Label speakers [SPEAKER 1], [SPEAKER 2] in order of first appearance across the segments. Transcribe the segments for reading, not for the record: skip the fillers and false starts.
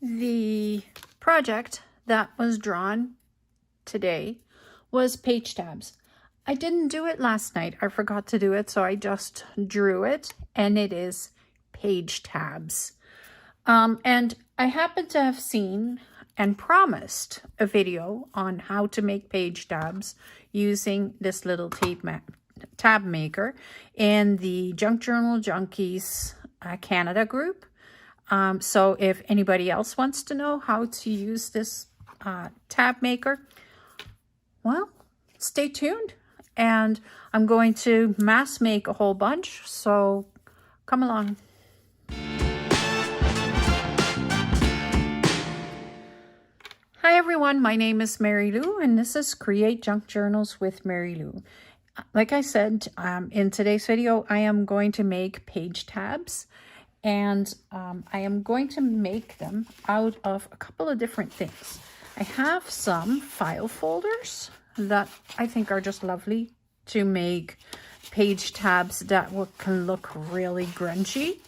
[SPEAKER 1] The project that was drawn today was page tabs. I didn't do it last night. I forgot to do it, so I just drew it, and it is page tabs. And I happen to have seen and promised a video on how to make page tabs using this little tab maker in the Junk Journal Junkies Canada group. So if anybody else wants to know how to use this tab maker, well, stay tuned. And I'm going to mass make a whole bunch, so come along. Hi everyone, my name is Mary Lou, and this is Create Junk Journals with Mary Lou. Like I said, in today's video, I am going to make page tabs, and I am going to make them out of a couple of different things. I have some file folders that I think are just lovely to make page tabs that can look really grungy.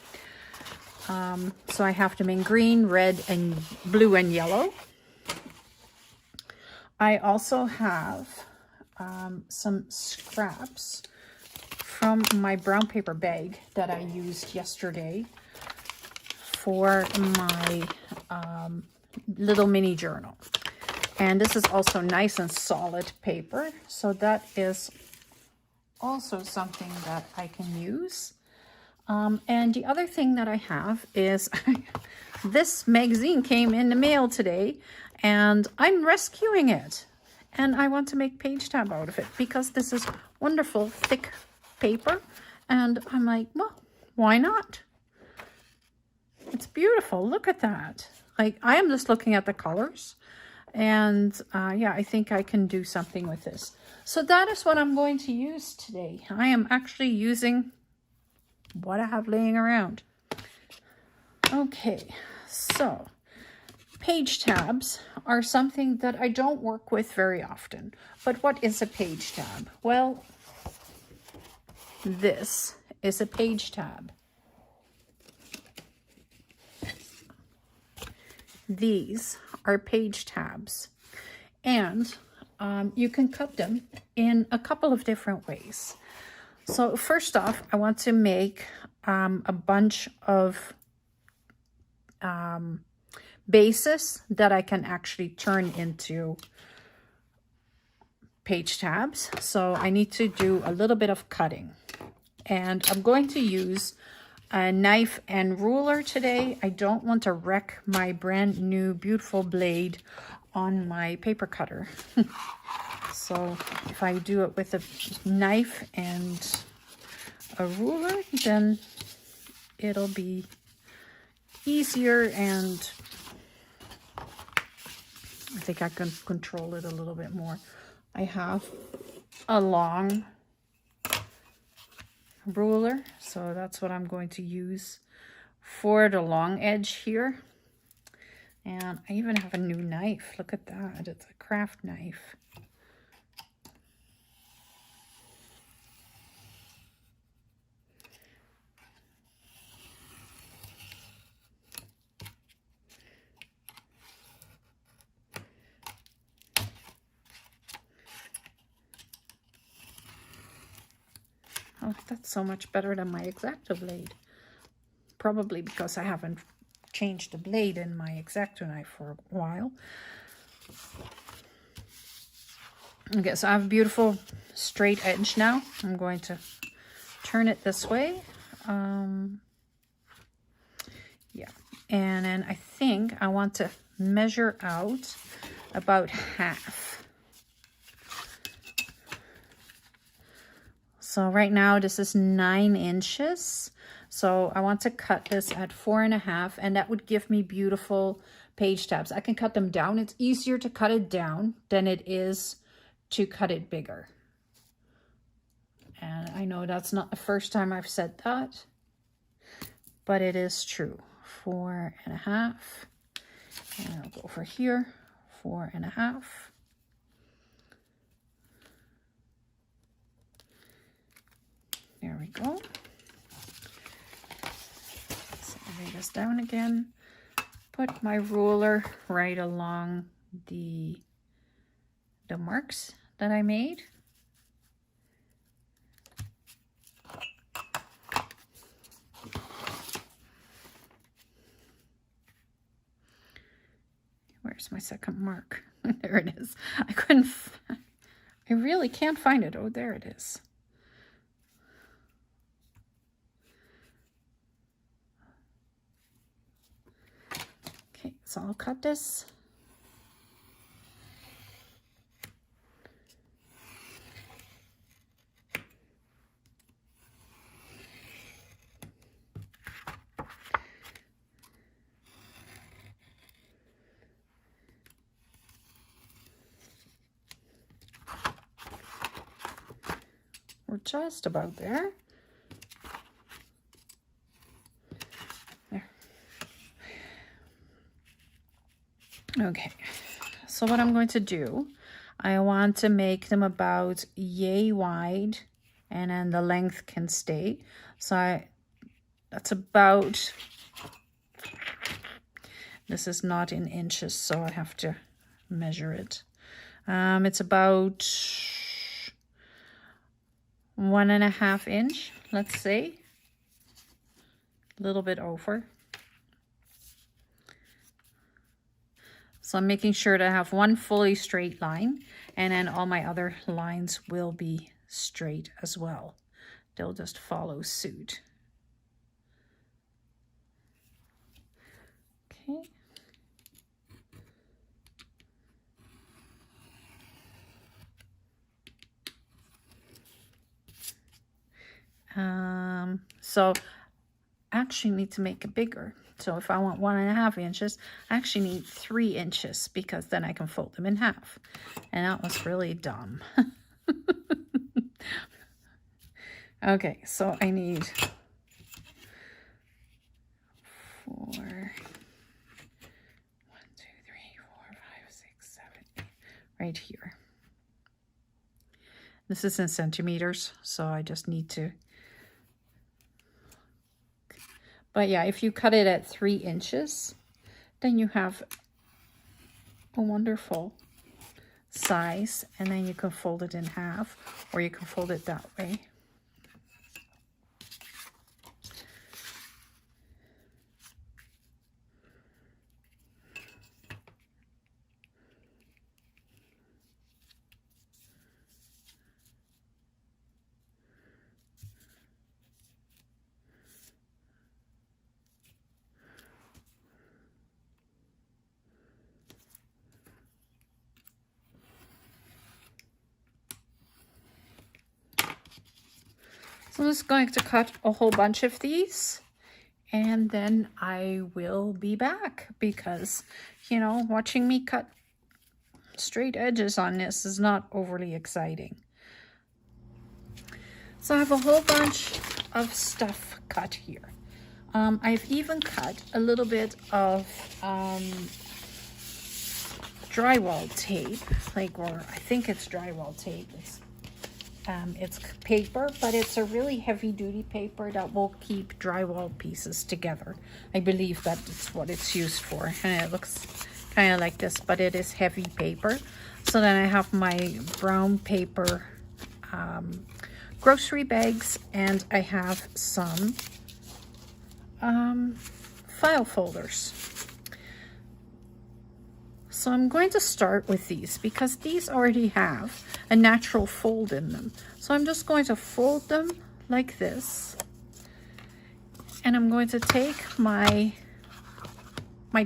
[SPEAKER 1] So I have them in green, red, and blue and yellow. I also have some scraps from my brown paper bag that I used yesterday for my little mini journal. And this is also nice and solid paper, so that is also something that I can use. And the other thing that I have is this magazine came in the mail today, and I'm rescuing it. And I want to make page tab out of it because this is wonderful thick paper. And I'm like, well, why not? It's beautiful. Look at that. Like, I am just looking at the colors. And yeah, I think I can do something with this. So that is what I'm going to use today. I am actually using what I have laying around. Okay, so page tabs are something that I don't work with very often. But what is a page tab? Well, this is a page tab. These are page tabs, and you can cut them in a couple of different ways. So first off, I want to make a bunch of bases that I can actually turn into page tabs. So I need to do a little bit of cutting, and I'm going to use a knife and ruler today. I don't want to wreck my brand new beautiful blade on my paper cutter. So if I do it with a knife and a ruler, then it'll be easier, and I think I can control it a little bit more. I have a long ruler, so that's what I'm going to use for the long edge here. And I even have a new knife. Look at that. It's a craft knife. Oh, that's so much better than my X-Acto blade. Probably because I haven't changed the blade in my X-Acto knife for a while. Okay, so I have a beautiful straight edge now. I'm going to turn it this way. Yeah, and then I think I want to measure out about half. So right now this is 9 inches. So I want to cut this at 4.5, and that would give me beautiful page tabs. I can cut them down. It's easier to cut it down than it is to cut it bigger. And I know that's not the first time I've said that, but it is true. 4.5, and I'll go over here, 4.5. There we go. So I'll lay this down again. put my ruler right along the marks that I made. Where's my second mark? There it is. I really can't find it. Oh, there it is. Okay, so I'll cut this. We're just about there. There. Okay, so what I'm going to do, I want to make them about yay wide, and then the length can stay. So that's about, this is not in inches, so I have to measure it. It's about 1.5 inch, let's say, a little bit over. So I'm making sure to have one fully straight line, and then all my other lines will be straight as well. They'll just follow suit. Okay. So I actually need to make it bigger. So if I want 1.5 inches, I actually need 3 inches, because then I can fold them in half. And that was really dumb. Okay, so I need 4, 1, 2, 3, 4, 5, 6, 7, 8, right here. This is in centimeters, so I just need to. But yeah, if you cut it at 3 inches, then you have a wonderful size, and then you can fold it in half, or you can fold it that way. So I'm just going to cut a whole bunch of these, and then I will be back, because, you know, watching me cut straight edges on this is not overly exciting. So I have a whole bunch of stuff cut here. I've even cut a little bit of drywall tape, or I think it's drywall tape. It's paper, but it's a really heavy-duty paper that will keep drywall pieces together. I believe that's what it's used for, and it looks kind of like this, but it is heavy paper. So then I have my brown paper grocery bags, and I have some file folders. So I'm going to start with these, because these already have a natural fold in them. So I'm just going to fold them like this, and I'm going to take my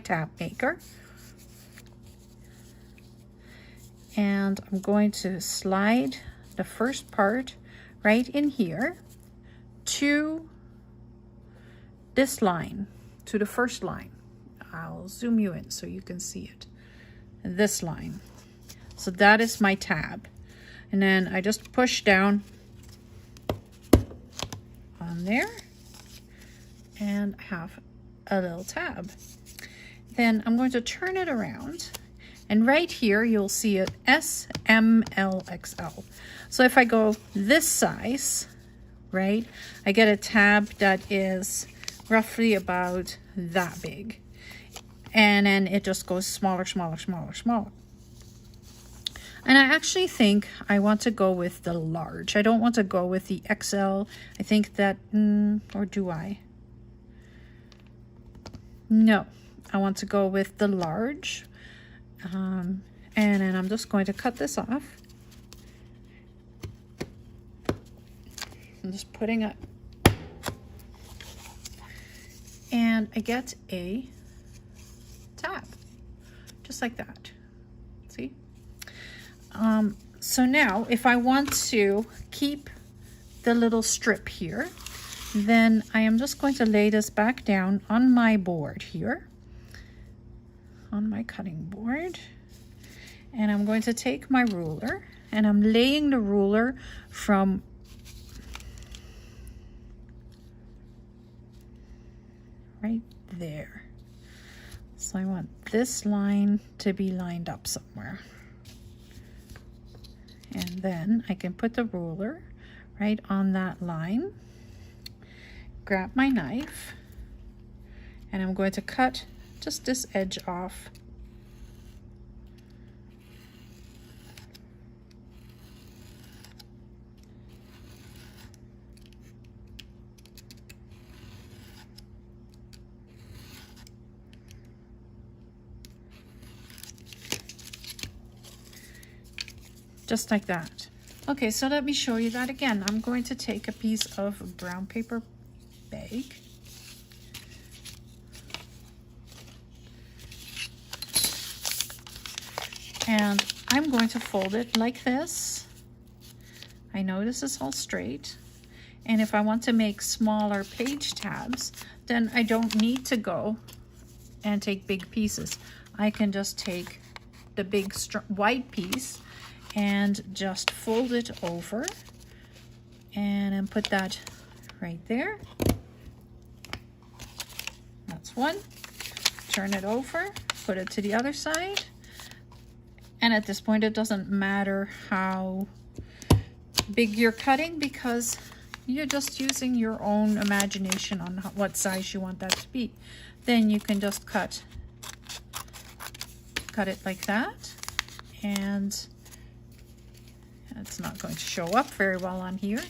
[SPEAKER 1] tab maker, and I'm going to slide the first part right in here to this line, to the first line. I'll zoom you in so you can see it. This line. So that is my tab. And then I just push down on there and have a little tab. Then I'm going to turn it around, and right here you'll see it S, M, L, XL. So if I go this size, right, I get a tab that is roughly about that big. and then it just goes smaller, smaller, smaller, smaller. And I actually think I want to go with the large. I don't want to go with the XL. I think that, or do I? No, I want to go with the large. And then I'm just going to cut this off. I'm just putting it. And I get a tab, just like that. See? So now if I want to keep the little strip here, then I am just going to lay this back down on my board here, on my cutting board. And I'm going to take my ruler, and I'm laying the ruler from right there. So I want this line to be lined up somewhere. And then I can put the ruler right on that line, grab my knife, and I'm going to cut just this edge off. Just like that. Okay, so let me show you that again. I'm going to take a piece of brown paper bag. And I'm going to fold it like this. I know this is all straight. And if I want to make smaller page tabs, then I don't need to go and take big pieces. I can just take the big wide piece and just fold it over and then put that right there. That's one. Turn it over, put it to the other side. And at this point, it doesn't matter how big you're cutting because you're just using your own imagination on what size you want that to be. Then you can just cut it like that, and it's not going to show up very well on here,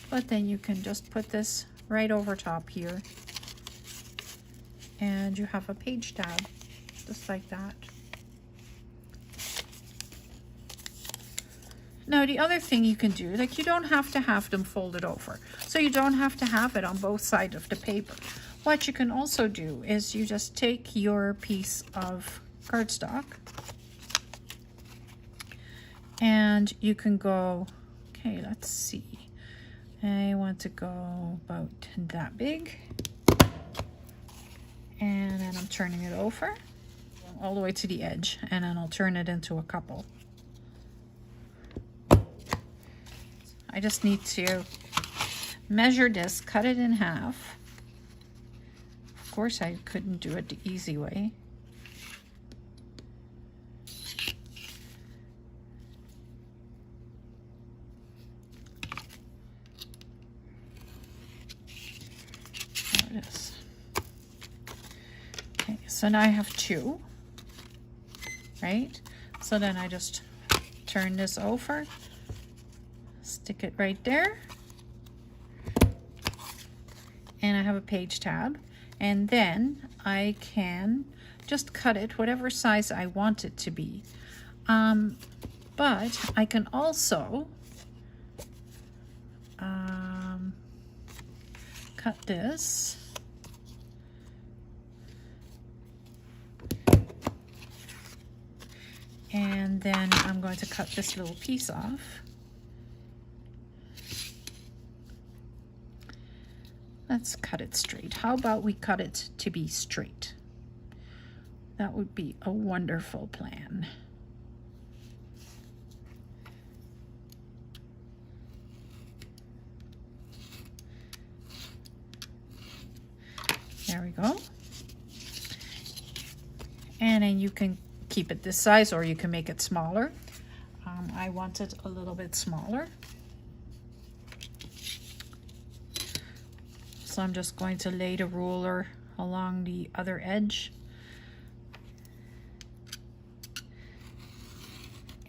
[SPEAKER 1] but then you can just put this right over top here and you have a page tab just like that. Now the other thing you can do, like, you don't have to have them folded over, so you don't have to have it on both sides of the paper. What you can also do is you just take your piece of cardstock and you can go, okay, let's see, I want to go about that big, and then I'm turning it over all the way to the edge, and then I'll turn it into a couple. I just need to measure this, cut it in half. Of course, I couldn't do it the easy way. There it is. Okay, so now I have two, right? So then I just turn this over, stick it right there, and I have a page tab, and then I can just cut it whatever size I want it to be. But I can also cut this and then I'm going to cut this little piece off. Let's cut it straight. How about we cut it to be straight? That would be a wonderful plan. There we go. And then you can keep it this size, or you can make it smaller. I want it a little bit smaller. So I'm just going to lay the ruler along the other edge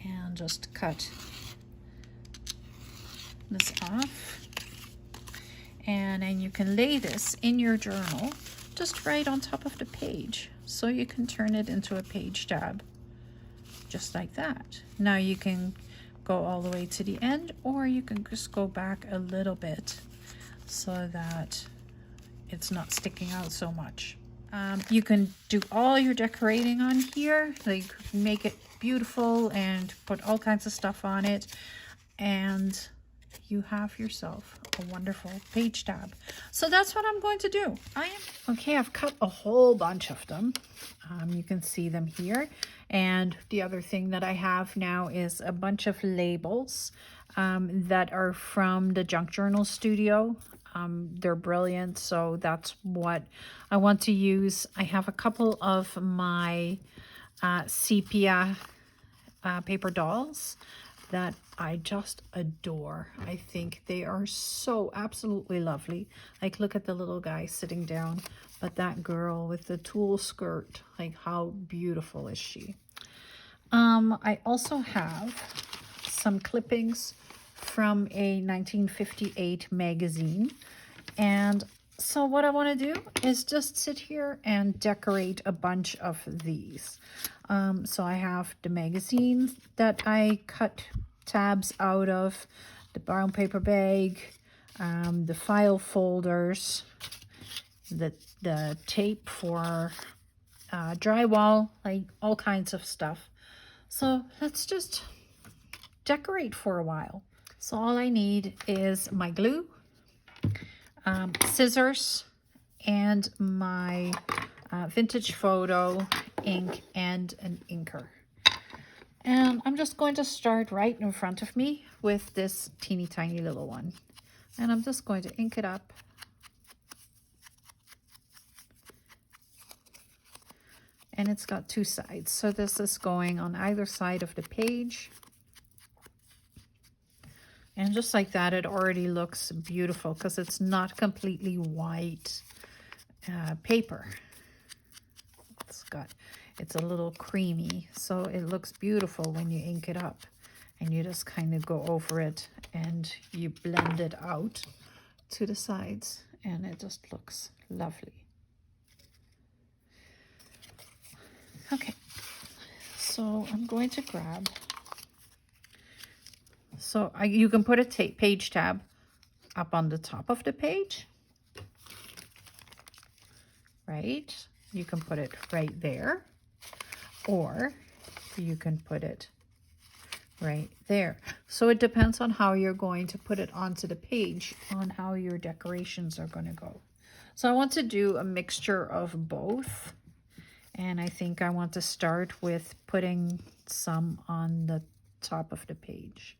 [SPEAKER 1] and just cut this off. And then you can lay this in your journal just right on top of the page. So you can turn it into a page tab, just like that. Now you can go all the way to the end, or you can just go back a little bit so that it's not sticking out so much. You can do all your decorating on here, like make it beautiful and put all kinds of stuff on it, and you have yourself a wonderful page tab. So that's what I'm going to do. Okay, I've cut a whole bunch of them. You can see them here. And the other thing that I have now is a bunch of labels that are from the Junk Journal Studio. They're brilliant, so that's what I want to use. I have a couple of my sepia paper dolls that I just adore. I think they are so absolutely lovely. Like, look at the little guy sitting down, but that girl with the tulle skirt, like how beautiful is she? I also have some clippings from a 1958 magazine. And so what I want to do is just sit here and decorate a bunch of these. So I have the magazine that I cut tabs out of, the brown paper bag, the file folders, the tape for drywall, like all kinds of stuff. So let's just decorate for a while. So all I need is my glue, scissors, and my vintage photo ink and an inker. And I'm just going to start right in front of me with this teeny tiny little one. And I'm just going to ink it up. And it's got two sides. So this is going on either side of the page. And just like that, it already looks beautiful because it's not completely white paper. It's a little creamy, so it looks beautiful when you ink it up. And you just kind of go over it and you blend it out to the sides, and it just looks lovely. Okay, so I'm going to grab, you can put a page tab up on the top of the page, right? You can put it right there, or you can put it right there. So it depends on how you're going to put it onto the page, on how your decorations are going to go. So I want to do a mixture of both. And I think I want to start with putting some on the top of the page.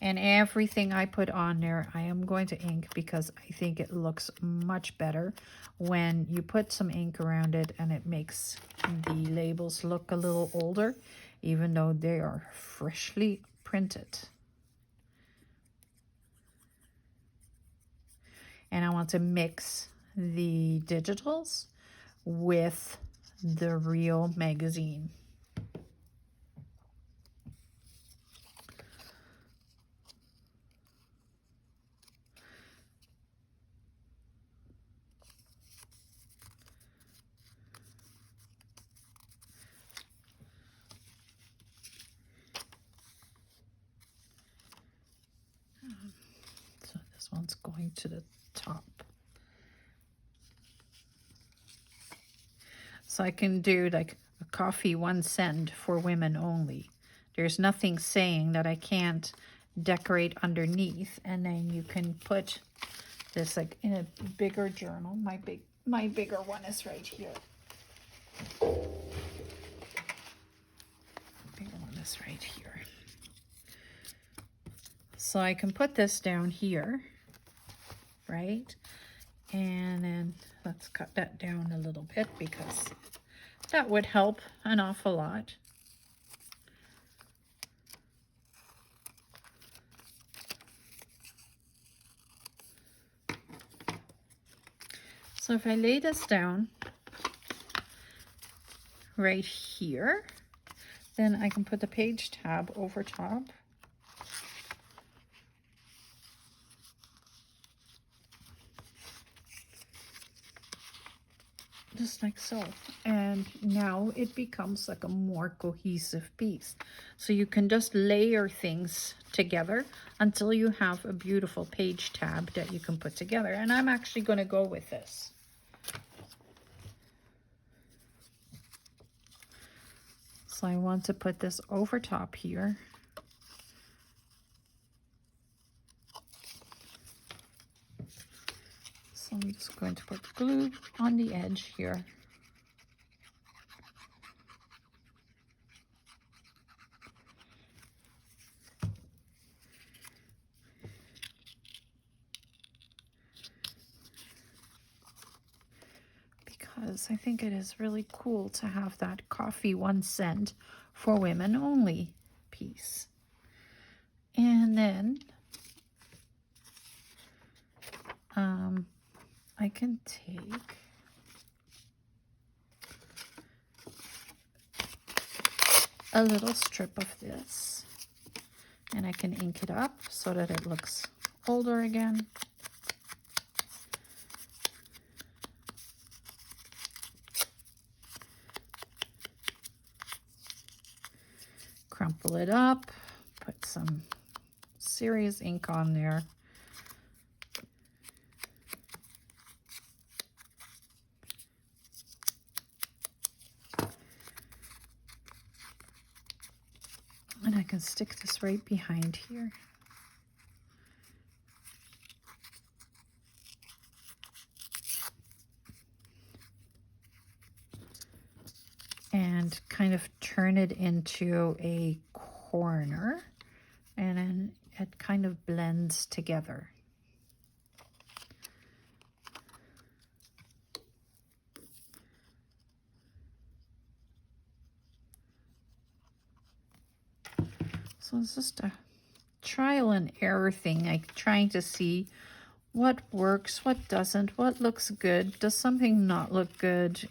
[SPEAKER 1] And everything I put on there, I am going to ink because I think it looks much better when you put some ink around it, and it makes the labels look a little older, even though they are freshly printed. And I want to mix the digitals with the real magazine. So this one's going to the top. So I can do like a coffee 1 cent for women only. There's nothing saying that I can't decorate underneath. And then you can put this like in a bigger journal. My bigger one is right here. Bigger one is right here. So I can put this down here, right? And then let's cut that down a little bit because that would help an awful lot. So if I lay this down right here. Then I can put the page tab over top. Just like so. And now it becomes like a more cohesive piece. So you can just layer things together until you have a beautiful page tab that you can put together. And I'm actually going to go with this. So I want to put this over top here. So I'm just going to put glue on the edge here. Because I think it is really cool to have that coffee 1 cent for women only piece. And then I can take a little strip of this and I can ink it up so that it looks older again. Crumple it up, put some serious ink on there. And I can stick this right behind here. And kind of turn it into a corner, and then it kind of blends together. So it's just a trial and error thing, like trying to see what works, what doesn't, what looks good, does something not look good,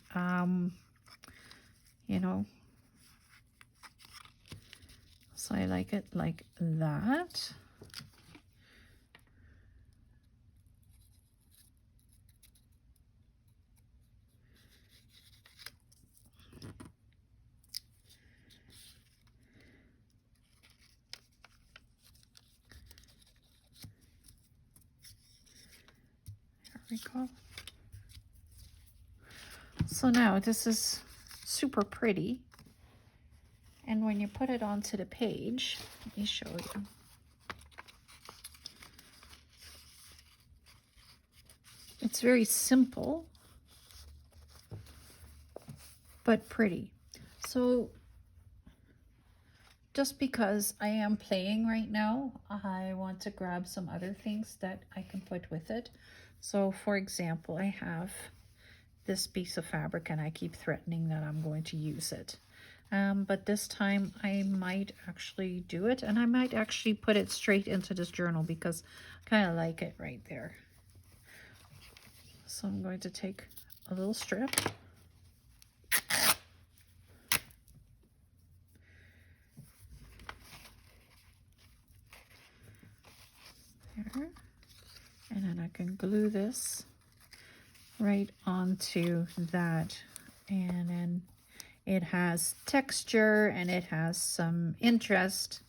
[SPEAKER 1] you know. So I like it like that. There we go. So now this is super pretty. And when you put it onto the page, let me show you. It's very simple, but pretty. So just because I am playing right now, I want to grab some other things that I can put with it. So for example, I have this piece of fabric and I keep threatening that I'm going to use it. But this time I might actually do it, and I might actually put it straight into this journal because I kind of like it right there. So I'm going to take a little strip. There. And then I can glue this right onto that, and then it has texture and it has some interest,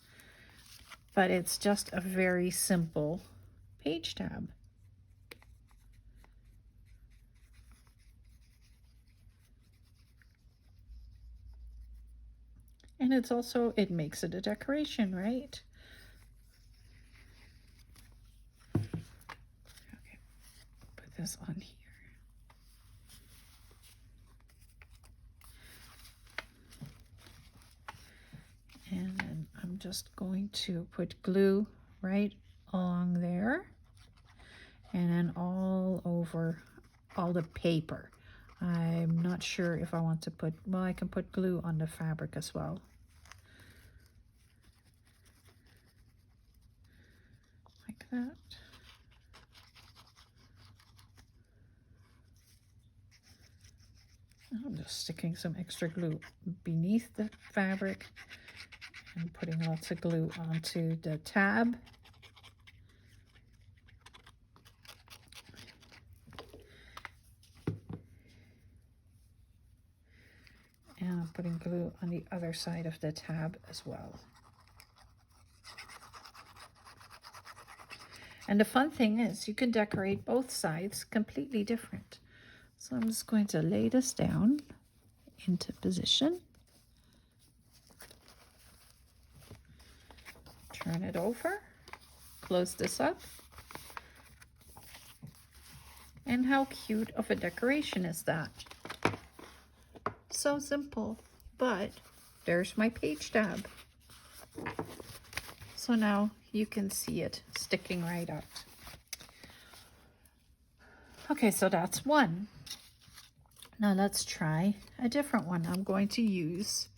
[SPEAKER 1] but it's just a very simple page tab. And it's also, it makes it a decoration, right? Okay, put this on here. And then I'm just going to put glue right along there, and then all over all the paper. I'm not sure if I want to put, well, I can put glue on the fabric as well. Like that. I'm just sticking some extra glue beneath the fabric and putting lots of glue onto the tab. And I'm putting glue on the other side of the tab as well. And the fun thing is you can decorate both sides completely different. So I'm just going to lay this down into position. Turn it over, close this up. And how cute of a decoration is that? So simple, but there's my page tab. So now you can see it sticking right out. Okay, so that's one. Now let's try a different one. I'm going to use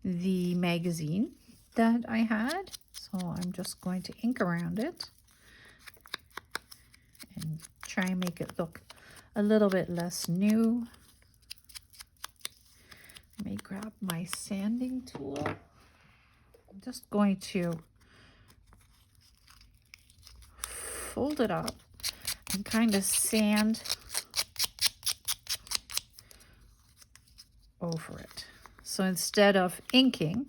[SPEAKER 1] the magazine that I had. So I'm just going to ink around it and try and make it look a little bit less new. Let me grab my sanding tool. I'm just going to fold it up and kind of sand over it. So instead of inking,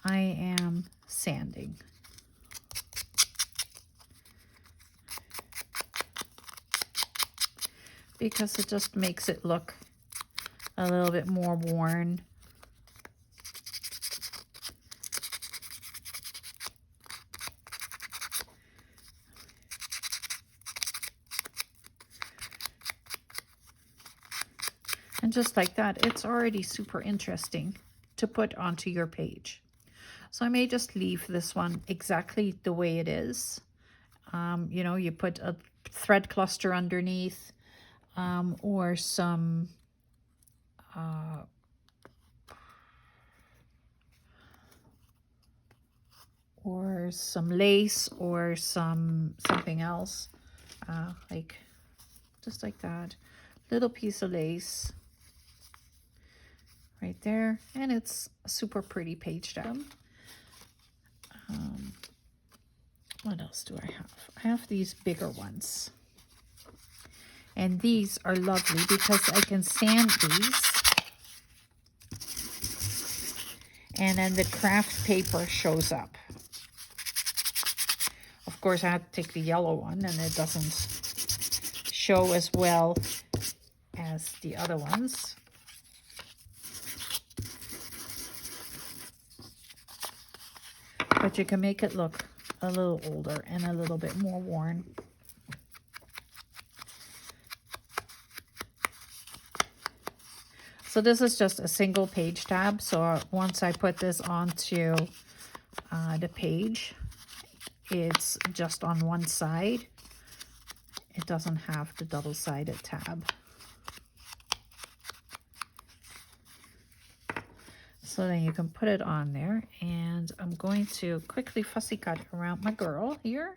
[SPEAKER 1] I am sanding. Because it just makes it look a little bit more worn. And just like that, it's already super interesting to put onto your page. So I may just leave this one exactly the way it is. You know, you put a thread cluster underneath, or some lace or something else, like just like that, little piece of lace right there, and it's a super pretty page tab. What else do I have? I have these bigger ones, and these are lovely because I can sand these, and then the craft paper shows up. Of course, I had to take the yellow one, and it doesn't show as well as the other ones. But you can make it look a little older and a little bit more worn. So this is just a single page tab. So once I put this onto the page, it's just on one side. It doesn't have the double-sided tab. So then you can put it on there, and I'm going to quickly fussy cut around my girl here.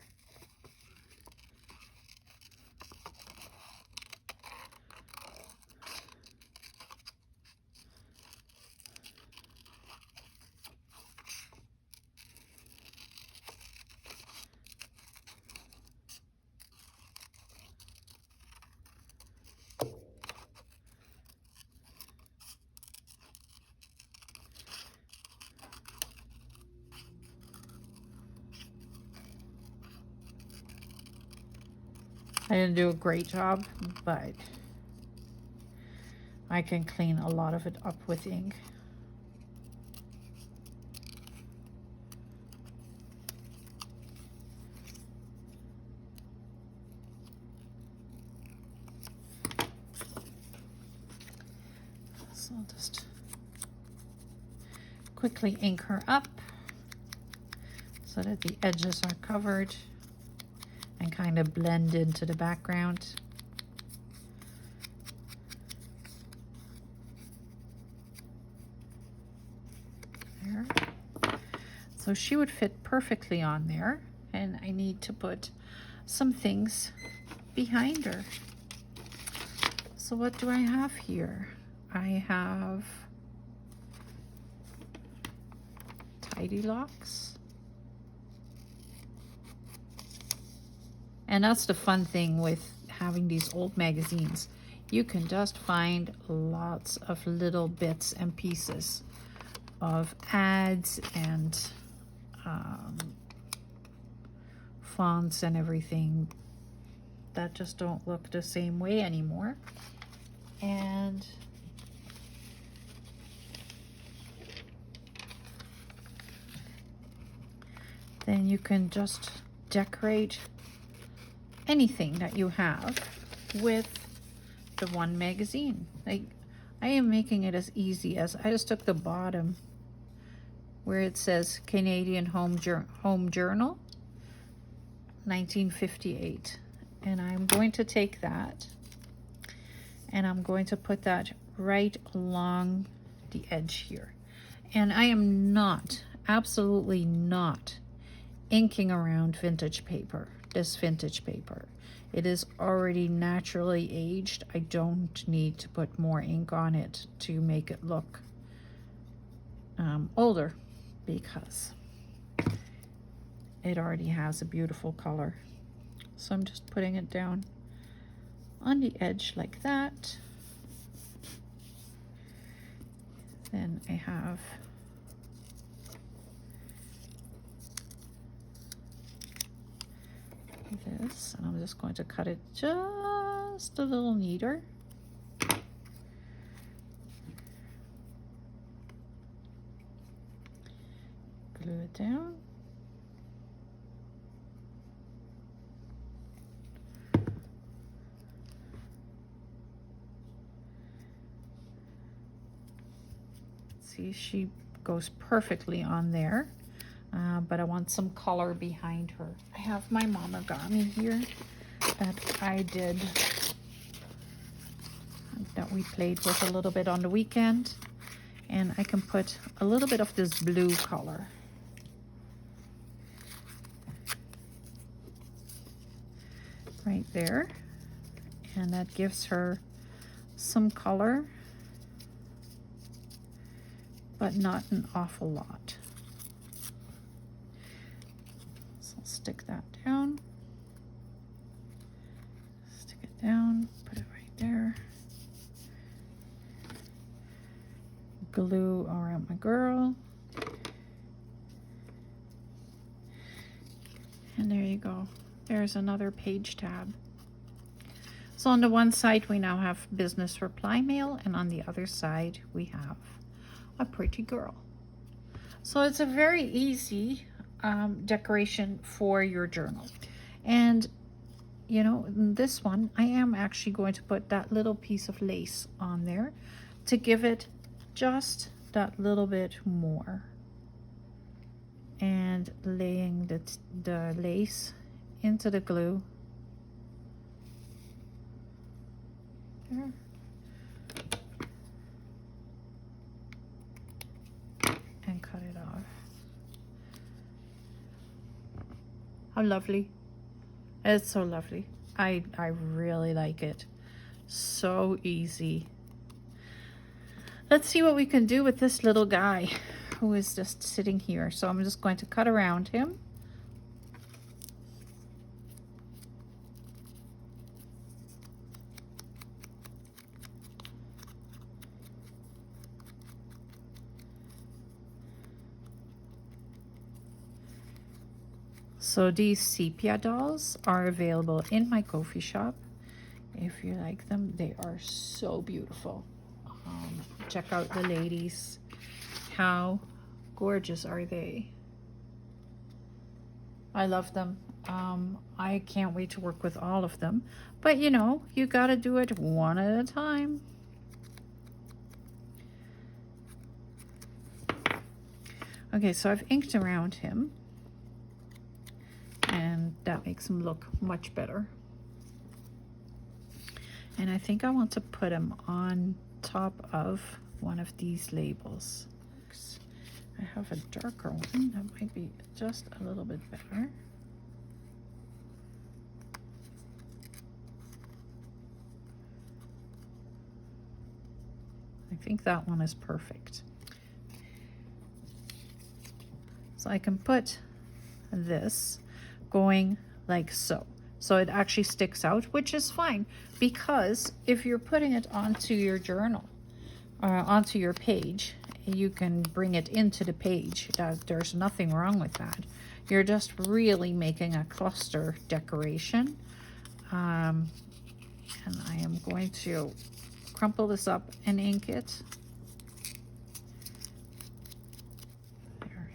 [SPEAKER 1] I didn't do a great job, but I can clean a lot of it up with ink. So I'll just quickly ink her up so that the edges are covered and kind of blend into the background. There. So she would fit perfectly on there, and I need to put some things behind her. So what do I have here? I have Tidy Locks. And that's the fun thing with having these old magazines. You can just find lots of little bits and pieces of ads and fonts and everything that just don't look the same way anymore. And then you can just decorate anything that you have with the one magazine. Like, I am making it as easy as I just took the bottom where it says Canadian Home Journal 1958, and I'm going to take that and I'm going to put that right along the edge here. And I am not, absolutely not, inking around vintage paper, this vintage paper. It is already naturally aged. I don't need to put more ink on it to make it look older, because it already has a beautiful color. So I'm just putting it down on the edge like that. Then I have this, and I'm just going to cut it just a little neater. Glue it down. See, she goes perfectly on there, but I want some color behind her. I have my monogami here that I did, that we played with a little bit on the weekend, and I can put a little bit of this blue color. Right there, and that gives her some color, but not an awful lot. So I'll stick that down, stick it down, put it right there, glue around my girl, and there you go. There's another page tab. So on the one side we now have business reply mail, and on the other side we have a pretty girl. So it's a very easy decoration for your journal. And you know, in this one I am actually going to put that little piece of lace on there to give it just that little bit more, and laying the lace into the glue there. And cut it off. How lovely. It's so lovely. I really like it. So easy. Let's see what we can do with this little guy who is just sitting here. So I'm just going to cut around him. So these sepia dolls are available in my coffee shop. If you like them, they are so beautiful. Check out the ladies. How gorgeous are they? I love them. I can't wait to work with all of them. But you know, you gotta do it one at a time. Okay, so I've inked around him, and that makes him look much better. And I think I want to put him on top of one of these labels. I have a darker one that might be just a little bit better. I think that one is perfect. So I can put this going like so. So it actually sticks out, which is fine, because if you're putting it onto your journal or onto your page, you can bring it into the page. There's nothing wrong with that. You're just really making a cluster decoration. And I am going to crumple this up and ink it. There.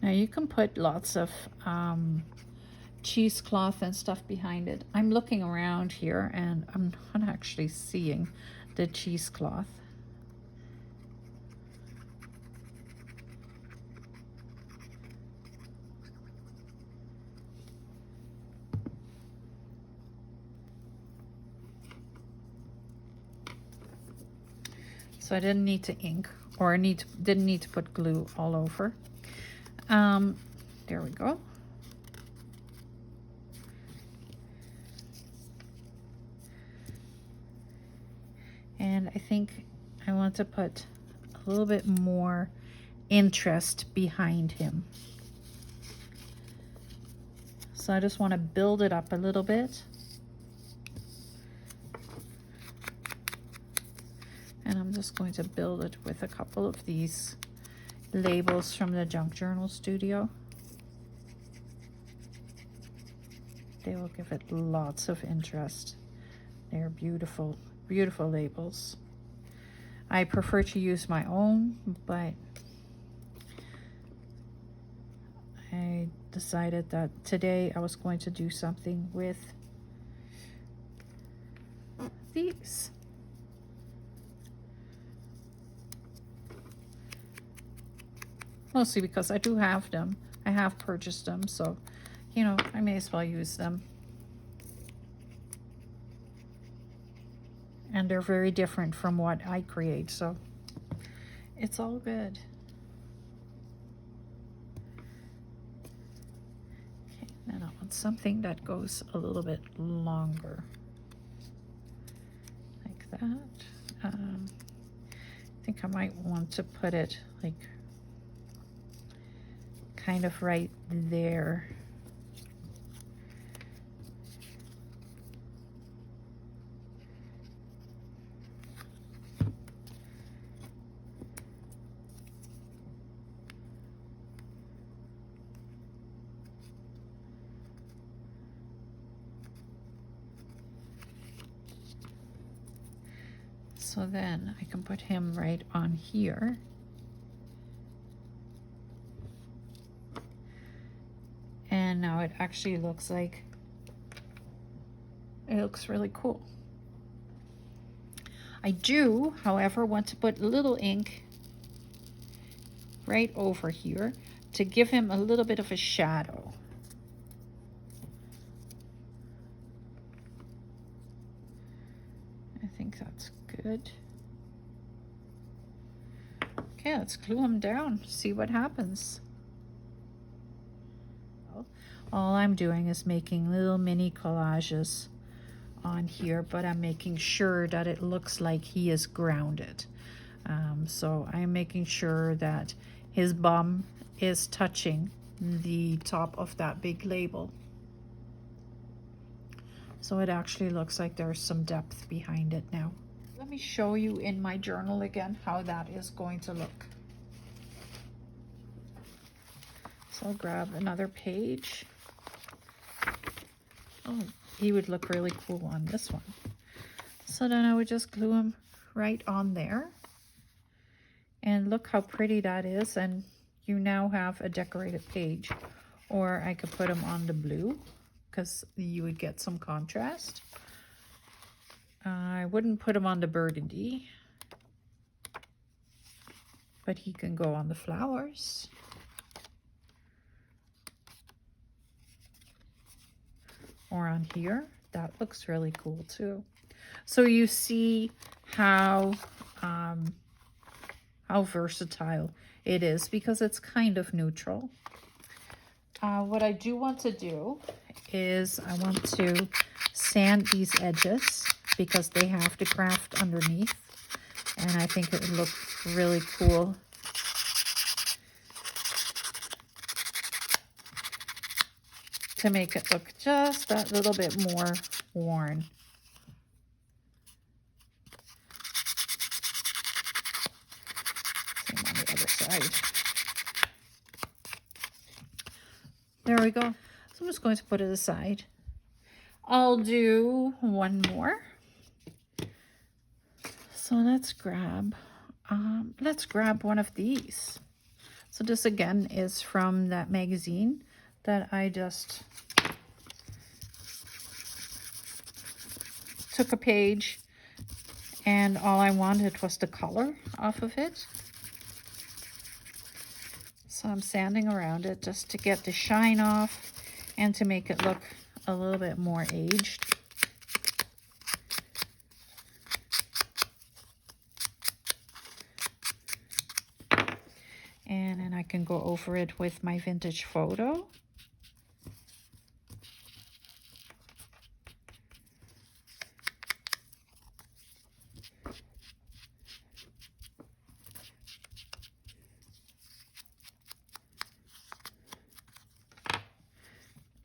[SPEAKER 1] Now you can put lots of cheesecloth and stuff behind it. I'm looking around here and I'm not actually seeing the cheesecloth. So I didn't need to ink, or didn't need to put glue all over. There we go. And I think I want to put a little bit more interest behind him. So I just want to build it up a little bit. And I'm just going to build it with a couple of these labels from the Junk Journal Studio. They will give it lots of interest. They're beautiful, beautiful labels. I prefer to use my own, but I decided that today I was going to do something with these. Mostly because I do have them. I have purchased them, so, you know, I may as well use them. And they're very different from what I create, so it's all good. Okay, then I want something that goes a little bit longer. Like that. I think I might want to put it like kind of right there. So then I can put him right on here. And now it actually looks like, it looks really cool. I do, however, want to put a little ink right over here to give him a little bit of a shadow. I think that's good. Okay, let's glue him down, see what happens. All I'm doing is making little mini collages on here, but I'm making sure that it looks like he is grounded. So I'm making sure that his bum is touching the top of that big label. So it actually looks like there's some depth behind it now. Let me show you in my journal again how that is going to look. So I'll grab another page. Oh, he would look really cool on this one. So then I would just glue him right on there. And look how pretty that is. And you now have a decorated page. Or I could put him on the blue because you would get some contrast. I wouldn't put him on the burgundy, but he can go on the flowers. Or on here. That looks really cool too. So you see how versatile it is because it's kind of neutral. What I do want to do is I want to sand these edges because they have the craft underneath, and I think it would look really cool. To make it look just that little bit more worn. Same on the other side. There we go. So I'm just going to put it aside. I'll do one more. So let's grab one of these. So this again is from that magazine that I just took a page, and all I wanted was the color off of it. So I'm sanding around it just to get the shine off and to make it look a little bit more aged. And then I can go over it with my vintage photo.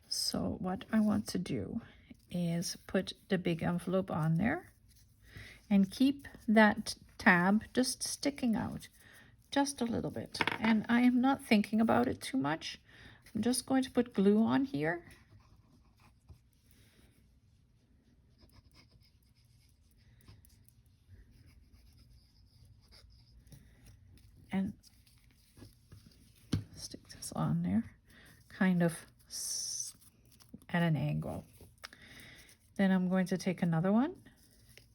[SPEAKER 1] So what I want to do is put the big envelope on there and keep that tab just sticking out just a little bit. And I am not thinking about it too much. I'm just going to put glue on here. And stick this on there, kind of at an angle. Then I'm going to take another one,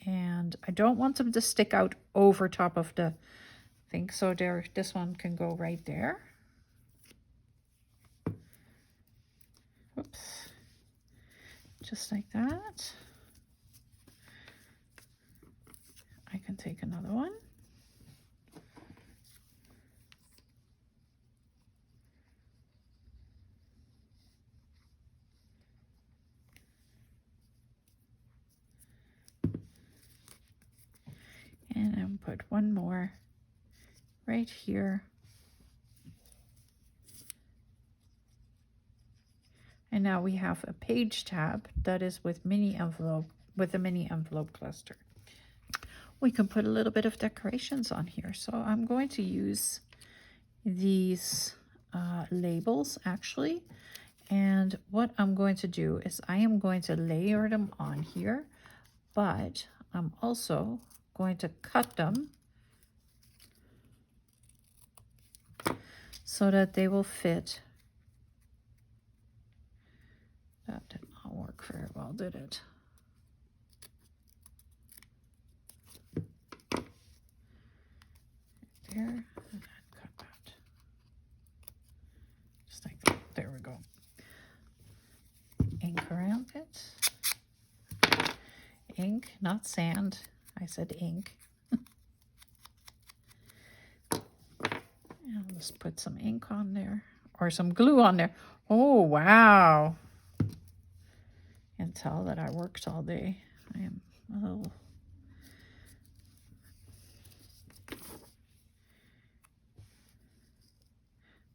[SPEAKER 1] and I don't want them to stick out over top of the thing, so there, this one can go right there. Whoops. Just like that. I can take another one. And then put one more right here. And now we have a page tab that is with a mini envelope cluster. We can put a little bit of decorations on here. So I'm going to use these labels actually. And what I'm going to do is I am going to layer them on here, but I'm also going to cut them so that they will fit. That did not work very well, did it? There, and then cut that. Just like that. There we go. Ink around it. Ink, not sand. I said ink. And I'll just put some ink on there, or some glue on there. Oh, wow. You can tell that I worked all day. I am a little...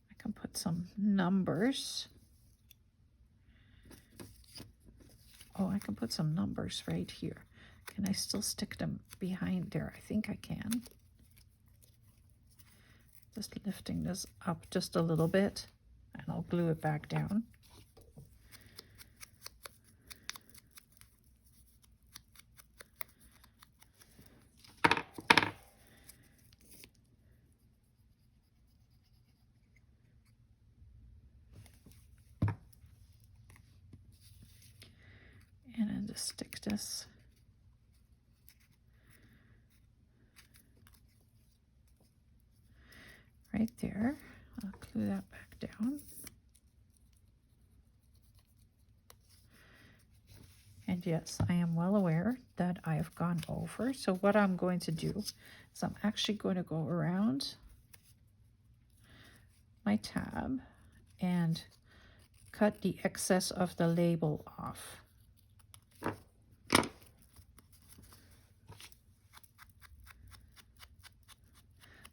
[SPEAKER 1] I can put some numbers. Oh, I can put some numbers right here. Can I still stick them behind there? I think I can. Just lifting this up just a little bit, and I'll glue it back down. And then just stick this right there. I'll glue that back down. And yes, I am well aware that I have gone over. So what I'm going to do is I'm actually going to go around my tab and cut the excess of the label off.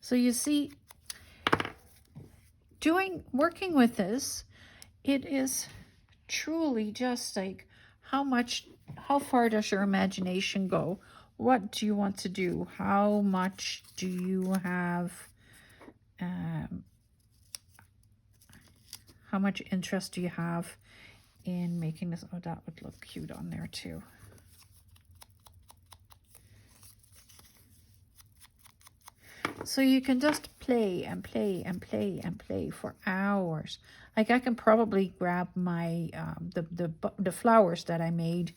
[SPEAKER 1] So you see, working with this, it is truly just like how far does your imagination go? What do you want to do? How much do you have, how much interest do you have in making this? Oh, that would look cute on there too. So you can just play and play and play and play for hours. Like I can probably grab my the flowers that I made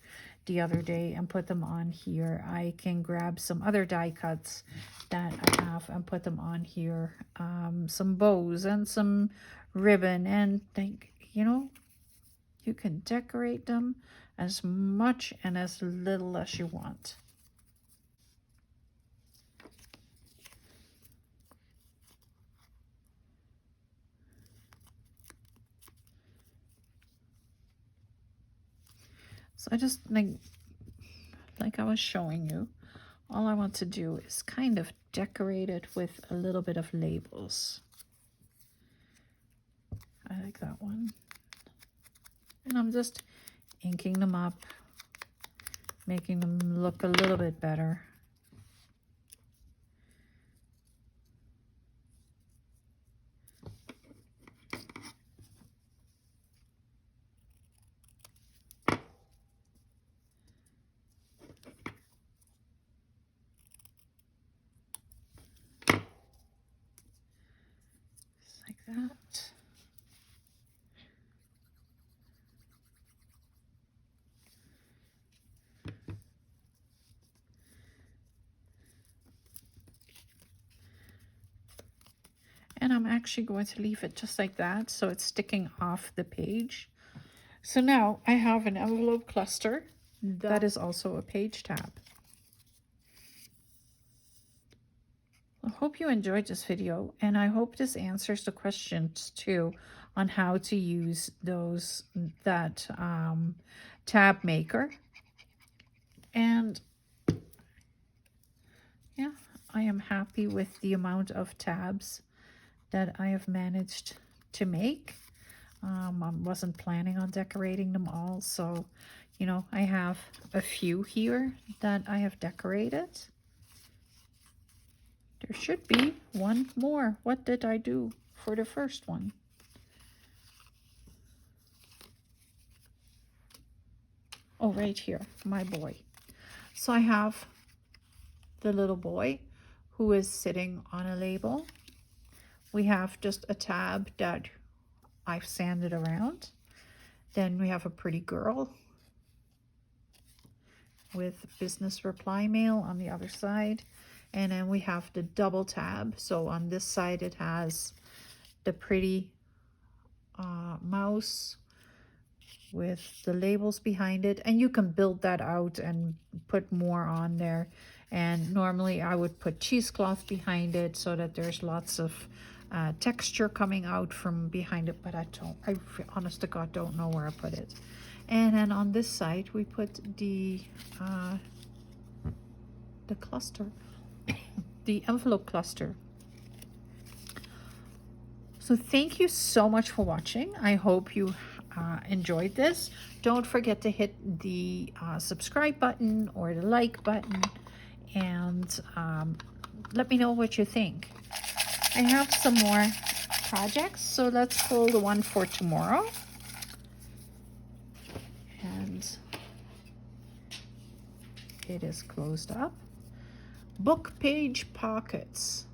[SPEAKER 1] the other day and put them on here. I can grab some other die cuts that I have and put them on here. Some bows and some ribbon, and like, you know, you can decorate them as much and as little as you want. So I just like I was showing you, all I want to do is kind of decorate it with a little bit of labels. I like that one. And I'm just inking them up, making them look a little bit better. That. And I'm actually going to leave it just like that, so it's sticking off the page. So now I have an envelope cluster that is also a page tab. I hope you enjoyed this video, and I hope this answers the questions too on how to use that tab maker. And yeah, I am happy with the amount of tabs that I have managed to make. I wasn't planning on decorating them all, so you know, I have a few here that I have decorated. There should be one more. What did I do for the first one? Oh, right here, my boy. So I have the little boy who is sitting on a label. We have just a tab that I've sanded around. Then we have a pretty girl with business reply mail on the other side. And then we have the double tab. So on this side, it has the pretty mouse with the labels behind it. And you can build that out and put more on there. And normally I would put cheesecloth behind it so that there's lots of texture coming out from behind it. But I honest to God, don't know where I put it. And then on this side, we put the cluster. The envelope cluster. So thank you so much for watching. I hope you enjoyed this. Don't forget to hit the subscribe button or the like button, and let me know what you think. I have some more projects, so let's pull the one for tomorrow. And it is closed up. Book page pockets.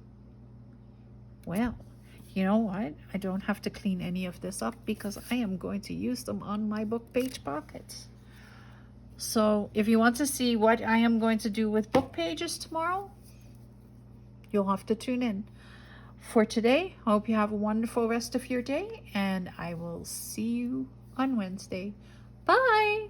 [SPEAKER 1] Well, you know what? I don't have to clean any of this up because I am going to use them on my book page pockets. So if you want to see what I am going to do with book pages tomorrow, you'll have to tune in. For today, I hope you have a wonderful rest of your day, and I will see you on Wednesday. Bye!